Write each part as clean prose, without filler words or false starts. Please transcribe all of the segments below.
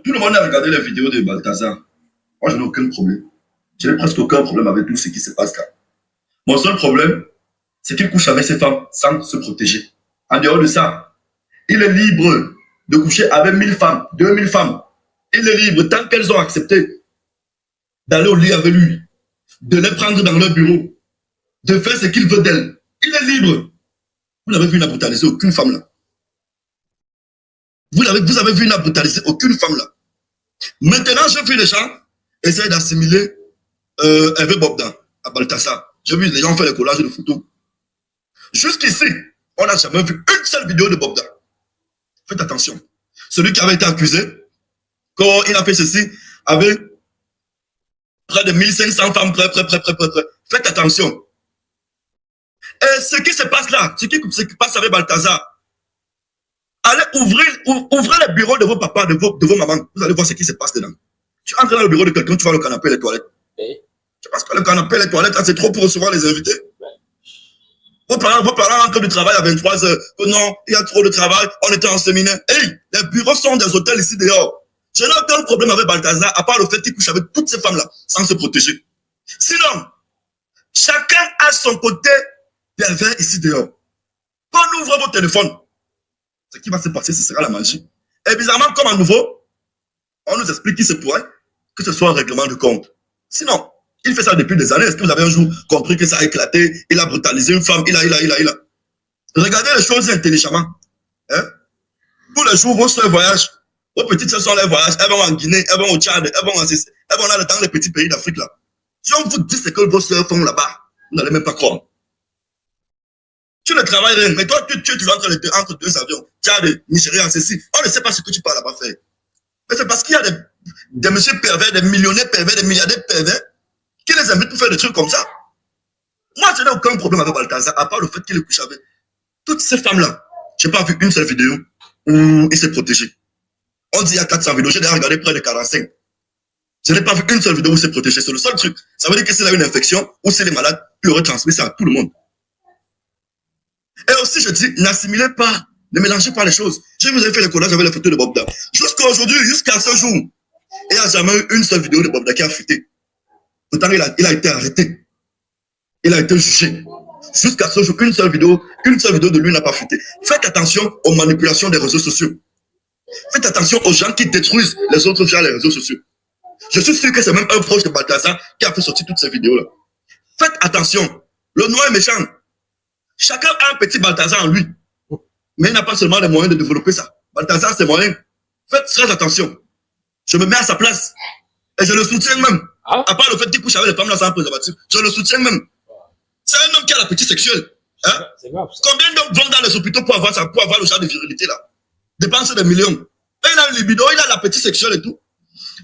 tout le monde a regardé les vidéos de Balthazar. Moi, je n'ai aucun problème. Je n'ai presque aucun problème avec tout ce qui se passe là. Mon seul problème, c'est qu'il couche avec ses femmes sans se protéger. En dehors de ça, il est libre de coucher avec 1000 femmes, 2000 femmes. Il est libre tant qu'elles ont accepté d'aller au lit avec lui, de les prendre dans leur bureau, de faire ce qu'il veut d'elles. Il est libre. Vous n'avez vu, il n'a brutalisé aucune femme là. Vous avez vu, il n'a brutalisé aucune femme là. Maintenant, j'ai vu les gens essayer d'assimiler Hervé Bobda à Balthazar. J'ai vu les gens faire les collages de photos. Jusqu'ici, on n'a jamais vu une seule vidéo de Bobda. Faites attention. Celui qui avait été accusé, quand il a fait ceci, avec près de 1500 femmes près. Faites attention. Et ce qui se passe là, ce qui se passe avec Balthazar, allez ouvrez les bureaux de vos papas, de vos mamans. Vous allez voir ce qui se passe dedans. Tu entres dans le bureau de quelqu'un, tu vois le canapé et les toilettes. Oui. Parce que le canapé et les toilettes, c'est trop pour recevoir les invités. Oui. Vos parents rentrent du travail à 23 h. Oh non, il y a trop de travail, on était en séminaire. Hey, les bureaux sont des hôtels ici dehors. Je n'ai aucun problème avec Balthazar, à part le fait qu'il couche avec toutes ces femmes-là, sans se protéger. Sinon, chacun a son côté pervers ici dehors. Quand on ouvre vos téléphones, ce qui va se passer, ce sera la magie. Et bizarrement, comme à nouveau, on nous explique qu'il se pourrait que ce soit un règlement de compte. Sinon, il fait ça depuis des années. Est-ce que vous avez un jour compris que ça a éclaté? Il a brutalisé une femme, il a. Regardez les choses intelligemment. Hein? Tous les jours, vos soeurs voyagent. Vos petites soeurs sont les voyages. Elles vont en Guinée, elles vont au Tchad, elles vont dans les petits pays d'Afrique là. Si on vous dit ce que vos soeurs font là-bas, vous n'allez même pas croire. Tu ne travailles rien, mais toi, tu es entre deux avions. Tchad, Nigeria, ceci. On ne sait pas ce que tu pars là-bas faire. Mais c'est parce qu'il y a des messieurs pervers, des millionnaires pervers, des milliardaires pervers, qui les invitent pour faire des trucs comme ça. Moi, je n'ai aucun problème avec Balthazar, à part le fait qu'il est couché avec toutes ces femmes-là. Je n'ai pas vu une seule vidéo où il s'est protégé. On dit il y a 400 vidéos, j'ai déjà regardé près de 45. Je n'ai pas vu une seule vidéo où il s'est protégé. C'est le seul truc. Ça veut dire que s'il a une infection ou s'il est malade, il aurait transmis ça à tout le monde. Et aussi, je dis, n'assimilez pas, ne mélangez pas les choses. Je vous ai fait les collages avec les photos de Bobda. Jusqu'à aujourd'hui, jusqu'à ce jour, il n'y a jamais eu une seule vidéo de Bobda qui a fuité. Pourtant, il a été arrêté. Il a été jugé. Jusqu'à ce jour, une seule vidéo de lui n'a pas fuité. Faites attention aux manipulations des réseaux sociaux. Faites attention aux gens qui détruisent les autres via les réseaux sociaux. Je suis sûr que c'est même un proche de Balthazar qui a fait sortir toutes ces vidéos-là. Faites attention. Le noir est méchant. Chacun a un petit Balthazar en lui. Mais il n'a pas seulement les moyens de développer ça. Balthazar, c'est moyen. Faites très attention. Je me mets à sa place. Et je le soutiens même. Ah? À part le fait qu'il couche avec les femmes là sans préservatif. Je le soutiens même. C'est un homme qui a l'appétit sexuel. Hein? C'est grave, ça. Combien d'hommes vont dans les hôpitaux pour avoir le genre de virilité là? Dépenser des millions. Et il a une libido, il a l'appétit sexuel et tout.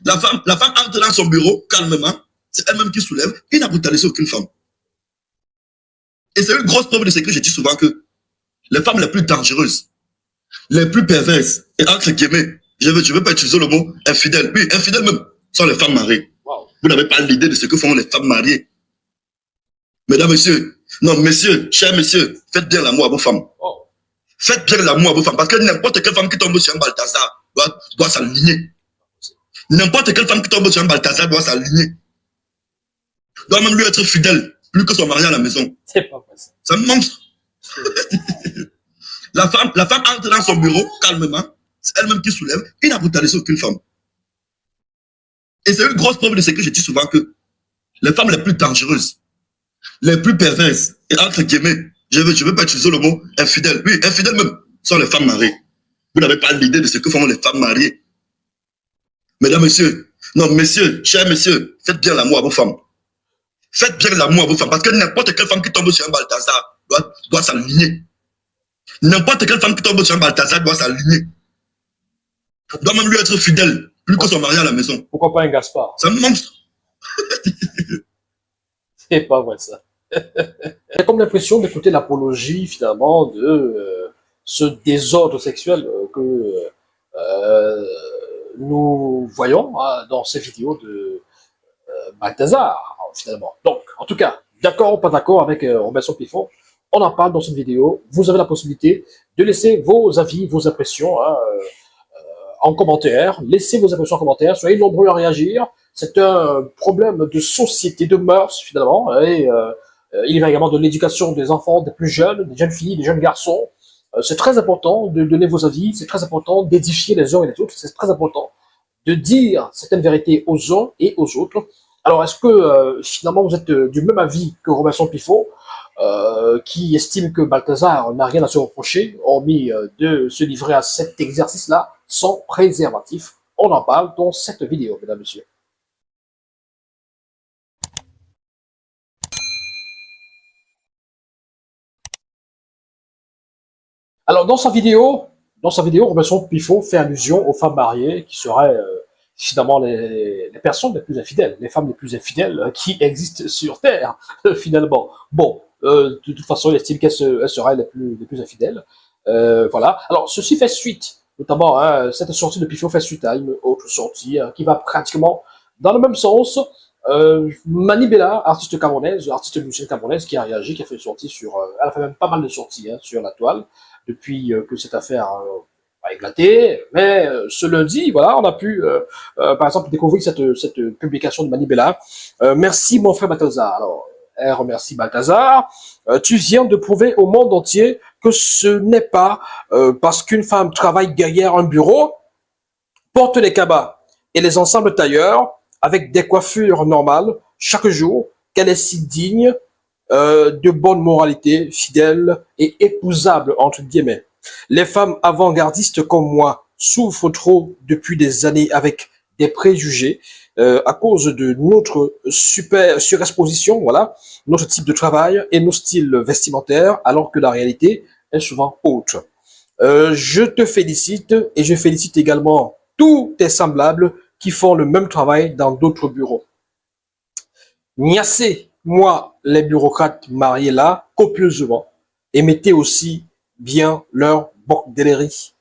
La femme entre dans son bureau calmement. C'est elle-même qui soulève. Il n'a brutalisé aucune femme. Et c'est une grosse preuve de ce que je dis souvent que les femmes les plus dangereuses, les plus perverses, et entre guillemets, je veux pas utiliser le mot infidèle. Oui, infidèles même, sont les femmes mariées. Wow. Vous n'avez pas l'idée de ce que font les femmes mariées. Mesdames, messieurs, non, messieurs, chers messieurs, faites bien l'amour à vos femmes. Oh. Faites bien l'amour à vos femmes, parce que n'importe quelle femme qui tombe sur un Balthazar doit s'aligner. N'importe quelle femme qui tombe sur un Balthazar doit s'aligner. Doit même lui être fidèle, plus que son mari à la maison. C'est pas possible. C'est un monstre. La femme entre dans son bureau calmement, c'est elle-même qui soulève, il n'a brutalisé aucune femme. Et c'est une grosse preuve de ce que je dis souvent que les femmes les plus dangereuses, les plus perverses, et entre guillemets, je veux pas utiliser le mot infidèle. Oui, infidèles même, sont les femmes mariées. Vous n'avez pas l'idée de ce que font les femmes mariées. Mesdames, messieurs, non, messieurs, chers messieurs, faites bien l'amour à vos femmes. Faites bien l'amour à vos femmes, parce que n'importe quelle femme qui tombe sur un Balthazar doit s'aligner. N'importe quelle femme qui tombe sur un Balthazar doit s'aligner. Doit même lui être fidèle, plus que son mari à la maison. Pourquoi pas un Gaspard? C'est un monstre. C'est pas vrai ça. J'ai comme l'impression d'écouter l'apologie finalement de ce désordre sexuel que nous voyons dans ces vidéos de Balthazar finalement. Donc, en tout cas, d'accord ou pas d'accord avec Robinson Piffon, on en parle dans cette vidéo. Vous avez la possibilité de laisser vos avis, vos impressions en commentaire, laissez vos impressions en commentaire, soyez nombreux à réagir. C'est un problème de société, de mœurs finalement, et il va également de l'éducation des enfants, des plus jeunes, des jeunes filles, des jeunes garçons. C'est très important de donner vos avis, c'est très important d'édifier les uns et les autres, c'est très important de dire certaines vérités aux uns et aux autres. Alors, est-ce que finalement vous êtes du même avis que Robinson Pifot, qui estime que Balthazar n'a rien à se reprocher, hormis de se livrer à cet exercice-là sans préservatif? On en parle dans cette vidéo, mesdames et messieurs. Alors, dans sa vidéo, Robinson Pifot fait allusion aux femmes mariées qui seraient finalement les personnes les plus infidèles, les femmes les plus infidèles qui existent sur Terre, finalement. Bon, de toute façon, il estime qu'elles seraient les plus infidèles. Voilà. Alors, ceci fait suite, notamment, hein, cette sortie de Pifot fait suite à une autre sortie qui va pratiquement dans le même sens. Manibela, artiste camerounaise, artiste musicienne camerounaise, qui a réagi, qui a fait une sortie sur, elle a fait même pas mal de sorties sur la toile depuis que cette affaire a éclaté. Mais ce lundi, voilà, on a pu, par exemple, découvrir cette publication de Manibela. Merci mon frère Balthazar. Alors, elle remercie Balthazar. Tu viens de prouver au monde entier que ce n'est pas parce qu'une femme travaille derrière un bureau, porte les cabas et les ensembles tailleurs avec des coiffures normales chaque jour qu'elle est si digne de bonne moralité, fidèle et épousable, entre guillemets. Les femmes avant-gardistes comme moi souffrent trop depuis des années avec des préjugés à cause de notre surexposition, voilà, notre type de travail et nos styles vestimentaires, alors que la réalité est souvent autre. Je te félicite et je félicite également tous tes semblables qui font le même travail dans d'autres bureaux. Niassez, moi, les bureaucrates mariés là, copieusement, et mettez aussi bien leur bordélerie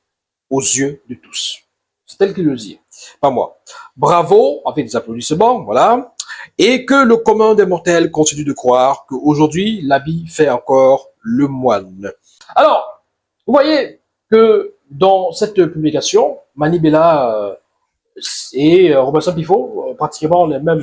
aux yeux de tous. C'est elle qui le dit, pas moi. Bravo, avec des applaudissements, voilà. Et que le commun des mortels continue de croire qu'aujourd'hui, l'habit fait encore le moine. Alors, vous voyez que dans cette publication, Manibela et Robinson Pifot, pratiquement les mêmes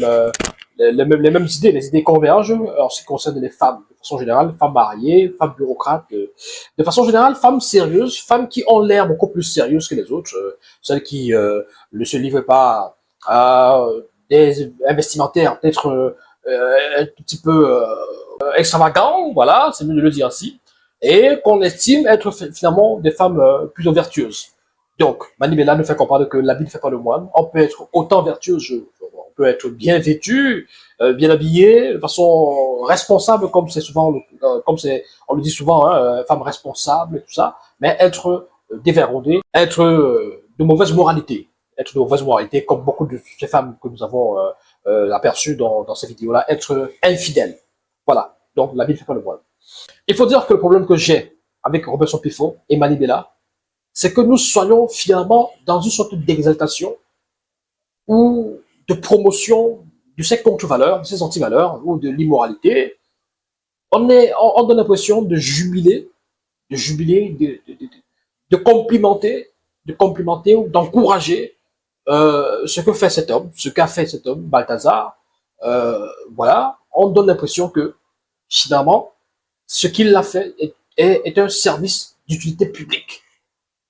idées, les idées convergent en ce qui concerne les femmes, de façon générale, femmes mariées, femmes bureaucrates, de façon générale, femmes sérieuses, femmes qui ont l'air beaucoup plus sérieuses que les autres, celles qui ne se livrent pas à des investimentaires peut-être un petit peu extravagants, voilà, c'est mieux de le dire ainsi, et qu'on estime être finalement des femmes plutôt vertueuses. Donc, Manibela nous fait comprendre que l'habit ne fait pas le moine. On peut être autant vertueux, on peut être bien vêtu, bien habillé, de façon responsable, comme c'est souvent, comme c'est, on le dit souvent, hein, femme responsable et tout ça, mais être dévergondé, être de mauvaise moralité, comme beaucoup de ces femmes que nous avons aperçues dans ces vidéos-là, être infidèle. Voilà. Donc, l'habit ne fait pas le moine. Il faut dire que le problème que j'ai avec Robinson Pifot et Manibela, c'est que nous soyons finalement dans une sorte d'exaltation ou de promotion de ces contre-valeurs, de ces anti-valeurs ou de l'immoralité. On donne l'impression de jubiler, de complimenter ou d'encourager ce que fait cet homme, ce qu'a fait cet homme, Balthazar. Voilà, on donne l'impression que finalement, ce qu'il a fait est un service d'utilité publique.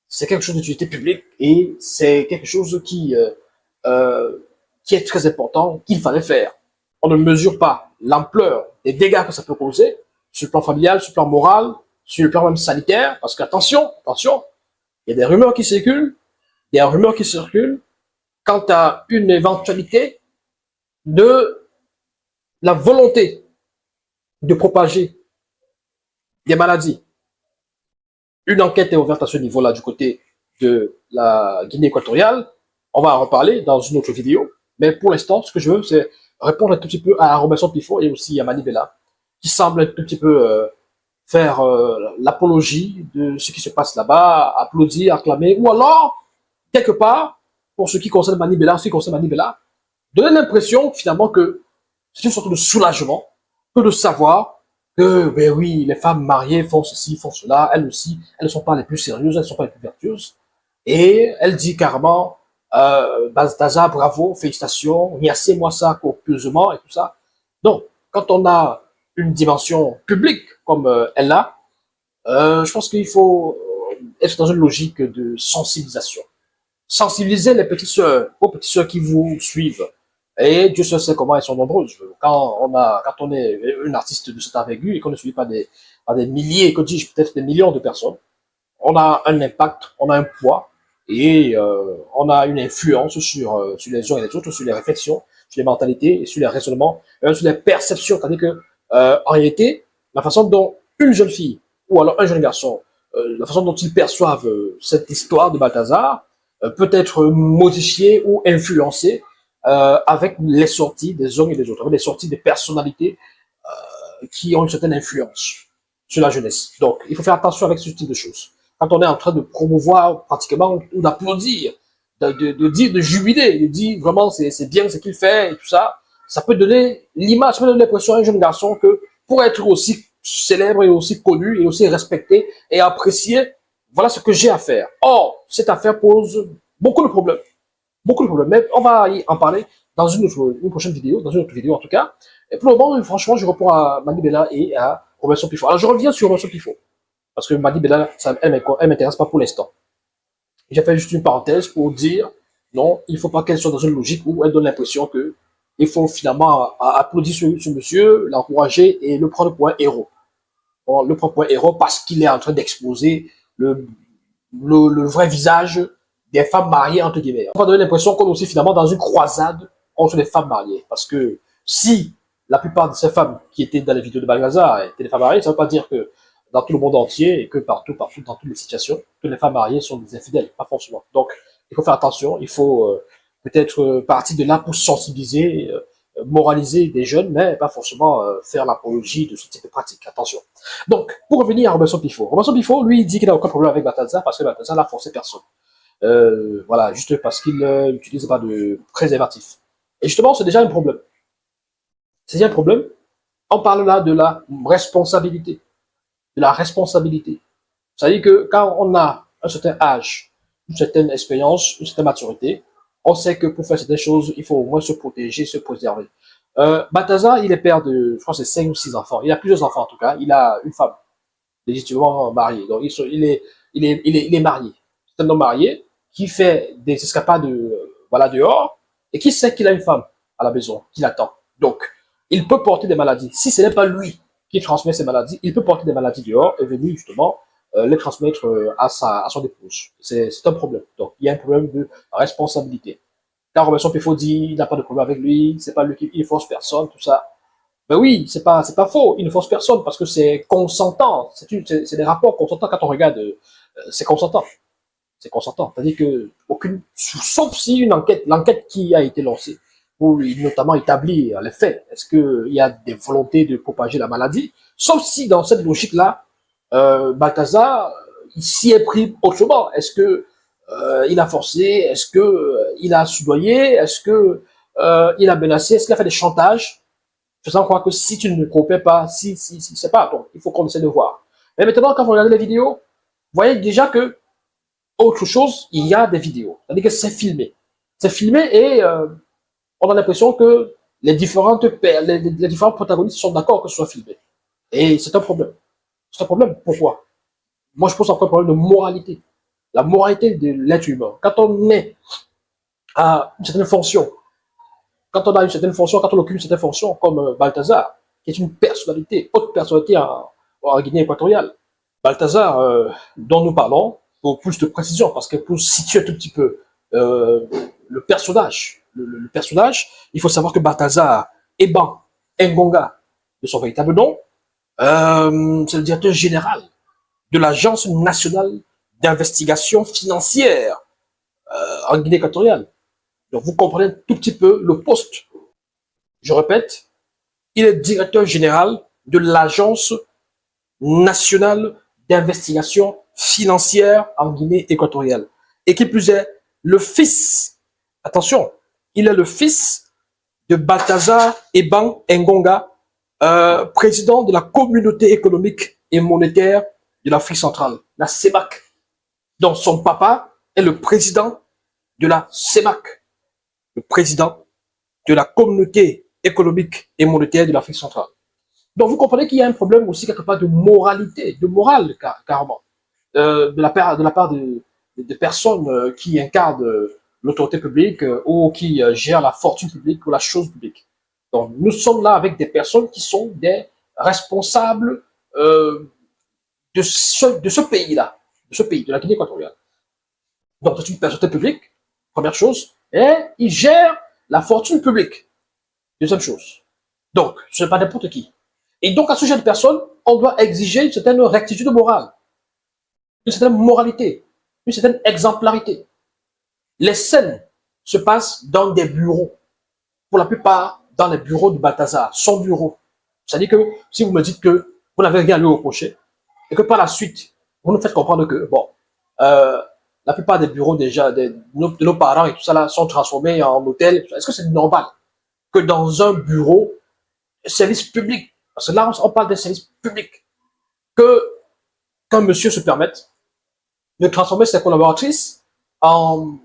C'est quelque chose d'utilité publique et c'est quelque chose qui est très important, qu'il fallait faire. On ne mesure pas l'ampleur des dégâts que ça peut causer sur le plan familial, sur le plan moral, sur le plan même sanitaire, parce qu'attention, il y a des rumeurs qui circulent, quant à une éventualité de la volonté de propager des maladies. Une enquête est ouverte à ce niveau-là du côté de la Guinée équatoriale. On va en reparler dans une autre vidéo. Mais pour l'instant, ce que je veux, c'est répondre un tout petit peu à Robinson Pifot et aussi à Manibela, qui semble un tout petit peu faire l'apologie de ce qui se passe là-bas, applaudir, acclamer, ou alors, quelque part, pour ce qui concerne Manibela, donner l'impression finalement que c'est une sorte de soulagement que de savoir que, ben oui, les femmes mariées font ceci, font cela, elles aussi, elles ne sont pas les plus sérieuses, elles ne sont pas les plus vertueuses. Et elle dit carrément, Balthazar, bravo, félicitations, remerciez-moi ça copieusement et tout ça. Donc, quand on a une dimension publique comme elle a, je pense qu'il faut être dans une logique de sensibilisation. Sensibiliser les petites sœurs, vos petites sœurs qui vous suivent. Et Dieu seul sait comment elles sont nombreuses. Quand on est un artiste de cette envergure et qu'on ne suit pas par des milliers, que dis-je, peut-être des millions de personnes, on a un impact, on a un poids et on a une influence sur les uns et les autres, sur les réflexions, sur les mentalités, sur les raisonnements, sur les perceptions. C'est-à-dire que, en réalité, la façon dont une jeune fille ou alors un jeune garçon, la façon dont ils perçoivent cette histoire de Balthazar peut être modifiée ou influencée avec les sorties des uns et des autres, avec les sorties des personnalités qui ont une certaine influence sur la jeunesse. Donc, il faut faire attention avec ce type de choses. Quand on est en train de promouvoir pratiquement ou d'applaudir, de dire, de jubiler, de dire vraiment c'est bien ce qu'il fait et tout ça, ça peut donner l'image, ça peut donner l'impression à un jeune garçon que pour être aussi célèbre et aussi connu et aussi respecté et apprécié, voilà ce que j'ai à faire. Or, cette affaire pose beaucoup de problèmes. Beaucoup de problèmes. Mais on va y en parler dans une prochaine vidéo, dans une autre vidéo en tout cas. Et pour le moment, franchement, je reprends à Madi Bella et à Robinson Pifo. Alors, je reviens sur Robinson Pifo. Parce que Madi Bella, elle m'intéresse pas pour l'instant. J'ai fait juste une parenthèse pour dire, non, il faut pas qu'elle soit dans une logique où elle donne l'impression que il faut finalement applaudir ce monsieur, l'encourager et le prendre pour un héros. On le prend pour un héros parce qu'il est en train d'exposer le vrai visage des femmes mariées, entre guillemets. On va donner l'impression qu'on est aussi finalement dans une croisade contre les femmes mariées. Parce que si la plupart de ces femmes qui étaient dans les vidéos de Balthazar étaient des femmes mariées, ça ne veut pas dire que dans tout le monde entier et que partout, dans toutes les situations, que les femmes mariées sont des infidèles. Pas forcément. Donc, il faut faire attention. Il faut peut-être partir de là pour sensibiliser, moraliser des jeunes, mais pas forcément faire l'apologie de ce type de pratique. Attention. Donc, pour revenir à Robinson Pifo, lui, il dit qu'il n'a aucun problème avec Balthazar parce que Balthazar n'a forcé personne. Voilà, juste parce qu'il n'utilise pas de préservatif. Et justement, c'est déjà un problème. C'est déjà un problème. On parle là de la responsabilité. De la responsabilité. C'est-à-dire que quand on a un certain âge, une certaine expérience, une certaine maturité, on sait que pour faire certaines choses, il faut au moins se protéger, se préserver. Balthazar, il est père de, je crois, c'est 5 ou 6 enfants. Il a plusieurs enfants en tout cas. Il a une femme légitimement mariée. Donc il est marié. C'est un homme marié qui fait des escapades voilà, dehors et qui sait qu'il a une femme à la maison, qui l'attend. Donc, il peut porter des maladies. Si ce n'est pas lui qui transmet ces maladies, il peut porter des maladies dehors et venir justement les transmettre à son épouse. C'est un problème. Donc, il y a un problème de responsabilité. Quand Robinson Pifo dit il n'a pas de problème avec lui, c'est pas lui qui il force personne, tout ça. Ben oui, c'est pas faux. Il ne force personne parce que c'est consentant. C'est des rapports consentants quand on regarde. C'est consentant. C'est consentant. C'est-à-dire que sauf si l'enquête qui a été lancée pour notamment établir les faits. Est-ce qu'il y a des volontés de propager la maladie? Sauf si dans cette logique-là, Balthazar, il s'y est pris autrement. Est-ce que il a forcé? Est-ce que il a soudoyé? Est-ce que il a menacé? Est-ce qu'il a fait des chantages? Faisant croire que si tu ne coopères pas, si, c'est pas. Donc, il faut qu'on essaie de voir. Mais maintenant, quand vous regardez les vidéos, vous voyez déjà que autre chose, il y a des vidéos. C'est-à-dire que c'est filmé. C'est filmé et on a l'impression que les différents protagonistes sont d'accord que ce soit filmé. Et c'est un problème. C'est un problème. Pourquoi? Moi, je pose encore un problème de moralité. La moralité de l'être humain. Quand on est à une certaine fonction, quand on a une certaine fonction, quand on occupe une certaine fonction, comme Balthazar, qui est une personnalité, haute personnalité en Guinée équatoriale. Balthazar, dont nous parlons, pour plus de précision, parce que pour situer un tout petit peu le personnage, il faut savoir que Balthazar Eban Ngonga, de son véritable nom, c'est le directeur général de l'Agence nationale d'investigation financière en Guinée équatoriale. Donc vous comprenez un tout petit peu le poste. Je répète, il est directeur général de l'Agence nationale d'investigation financière en Guinée équatoriale. Et qui plus est, le fils, attention, il est le fils de Balthazar Eban Ngonga, président de la communauté économique et monétaire de l'Afrique centrale, la CEMAC. Donc son papa est le président de la CEMAC, le président de la communauté économique et monétaire de l'Afrique centrale. Donc vous comprenez qu'il y a un problème aussi quelque part de moralité, de morale carrément, de la part de personnes qui incarnent l'autorité publique ou qui gèrent la fortune publique ou la chose publique. Donc nous sommes là avec des personnes qui sont des responsables de ce pays-là, de ce pays, de la Guinée équatoriale. Donc c'est une personnalité publique, première chose, et il gère la fortune publique, deuxième chose. Donc ce n'est pas n'importe qui. Et donc à ce genre de personnes, on doit exiger une certaine rectitude morale, une certaine moralité, une certaine exemplarité. Les scènes se passent dans des bureaux, pour la plupart dans les bureaux de Balthazar, son bureau. C'est-à-dire que si vous me dites que vous n'avez rien à lui reprocher, et que par la suite, vous nous faites comprendre que, bon, la plupart des bureaux déjà de nos parents et tout ça là sont transformés en hôtels, est-ce que c'est normal que dans un bureau, service public, parce que là on parle de service public, qu'un monsieur se permette de transformer ses collaboratrices en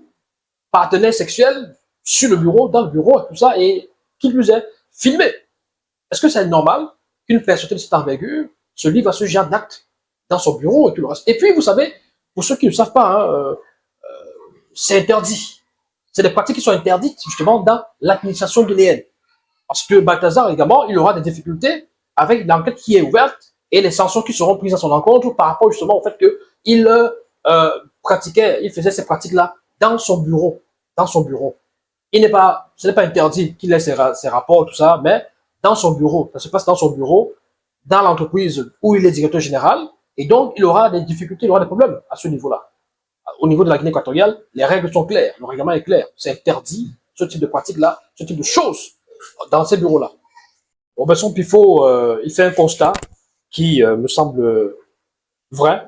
partenaires sexuels sur le bureau, dans le bureau et tout ça, et qui plus est, filmé. Est-ce que c'est normal qu'une personne de cette envergure se livre à ce genre d'acte dans son bureau et tout le reste? Et puis, vous savez, pour ceux qui ne savent pas, hein, c'est interdit. C'est des pratiques qui sont interdites, justement, dans l'administration guinéenne. Parce que Balthazar, également, il aura des difficultés avec l'enquête qui est ouverte et les sanctions qui seront prises à son encontre par rapport, justement, au fait qu'il pratiquait, il faisait ces pratiques-là dans son bureau. Dans son bureau. Ce n'est pas interdit qu'il ait ses rapports, tout ça, mais dans son bureau. Ça se passe dans son bureau, dans l'entreprise où il est directeur général, et donc il aura des difficultés, il aura des problèmes à ce niveau-là. Au niveau de la Guinée équatoriale, les règles sont claires, le règlement est clair. C'est interdit, ce type de pratique-là, ce type de choses, dans ces bureaux-là. Robinson Pifot, il fait un constat qui me semble vrai,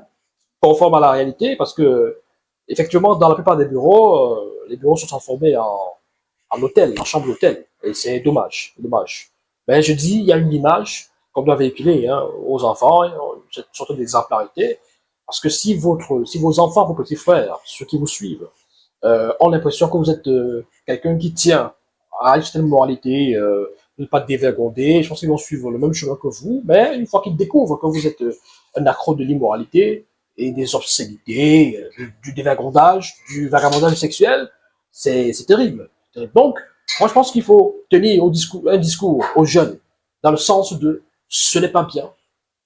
conforme à la réalité, parce que, effectivement, dans la plupart des bureaux, les bureaux sont transformés en hôtel, en chambre d'hôtel. Et c'est dommage, dommage. Mais je dis, il y a une image qu'on doit véhiculer aux enfants, cette sorte d'exemplarité. Parce que si vos enfants, vos petits frères, ceux qui vous suivent, ont l'impression que vous êtes quelqu'un qui tient à une certaine moralité, de ne pas dévergonder, je pense qu'ils vont suivre le même chemin que vous, mais une fois qu'ils découvrent que vous êtes un accro de l'immoralité et des obscénités, du dévergondage, du vagabondage sexuel, c'est terrible. Donc, moi je pense qu'il faut tenir un discours aux jeunes, dans le sens de ce n'est pas bien,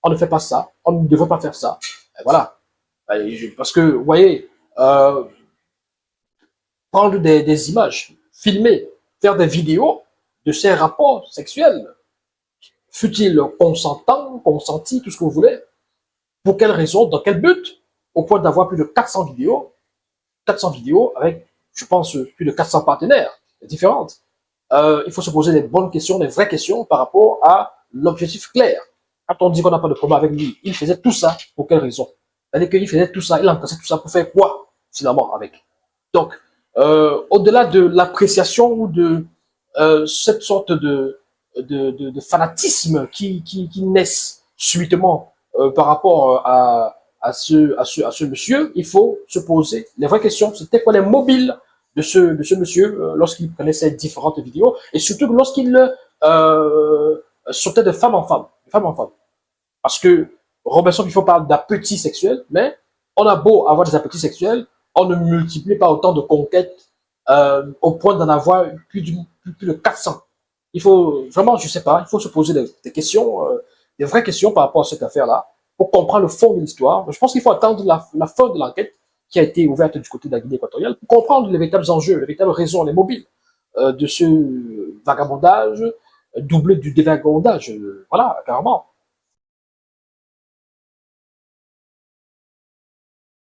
on ne fait pas ça, on ne devrait pas faire ça. Et voilà. Parce que, vous voyez, prendre des images, filmer, faire des vidéos de ces rapports sexuels, fut-il consentant, consenti, tout ce que vous voulez, pour quelle raison, dans quel but, au point d'avoir plus de 400 vidéos avec, je pense, plus de 400 partenaires différentes. Il faut se poser des bonnes questions, des vraies questions par rapport à l'objectif clair. Quand on dit qu'on n'a pas de problème avec lui, il faisait tout ça pour quelle raison? C'est-à-dire qu'il faisait tout ça, il encaissait tout ça pour faire quoi, finalement, avec? Donc, au-delà de l'appréciation ou de cette sorte de fanatisme qui naissent subitement par rapport à ce monsieur, il faut se poser les vraies questions. C'était quoi les mobiles de ce monsieur lorsqu'il prenait ces différentes vidéos et surtout lorsqu'il sautait de femme en femme, Parce que Robinson Pifot parle d'appétit sexuel, mais on a beau avoir des appétits sexuels, on ne multiplie pas autant de conquêtes au point d'en avoir plus de 400. Il faut vraiment, je sais pas, il faut se poser des questions, des vraies questions par rapport à cette affaire-là, pour comprendre le fond de l'histoire. Je pense qu'il faut attendre la fin de l'enquête qui a été ouverte du côté de la Guinée équatoriale pour comprendre les véritables enjeux, les véritables raisons, les mobiles de ce vagabondage, doublé du dévagabondage. Voilà, carrément.